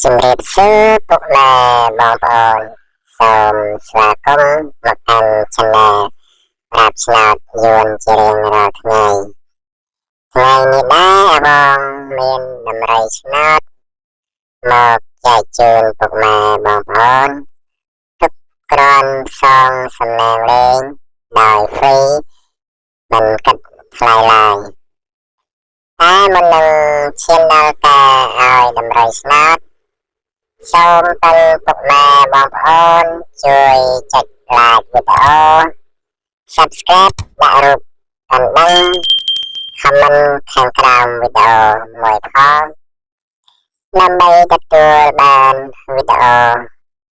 ជំរាបសួរពុកម៉ែបងប្អូនសូមស្វាគមន៍មកកាន់ Channel ប្រាប់ឆ្នោតយួនជារៀងរាល់ថ្ងៃនេះដែរបងមានដំរីឆ្នោតមកចែកជូនពុកម៉ែបងប្អូនទុកគ្រាន់សងសំណាងលេងដោយ free មិនគិតថ្លៃឡើយតែមុននឹងឈានដល់ការឲ្យដំរីឆ្នោតសូមទៅពុកម៉ែបងប្អូនជួយចុច like វីដេអូ Subscribe ដាក់រូបកណ្ដឹង comment ខាងក្រោមវីដេអូមួយផងដើម្បីទទួលបានវីដេអូ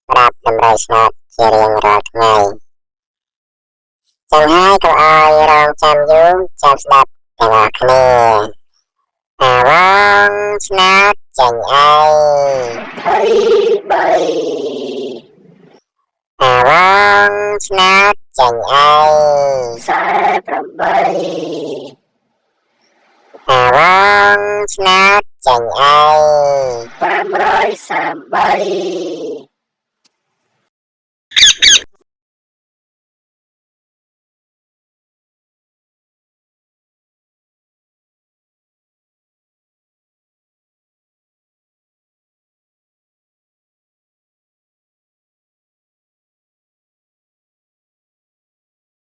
ប្រាប់ដំរីឆ្នោតជារៀងរាល់ថ្ងៃចឹងហើយកុំឲ្យរងចាំយូរចាំស្ដាប់ទាំងអស់គ្នាអាវងឆ្នោតចេញអីអាវងឆ្នោតចេញអី48អាវងឆ្នោតចេញអី533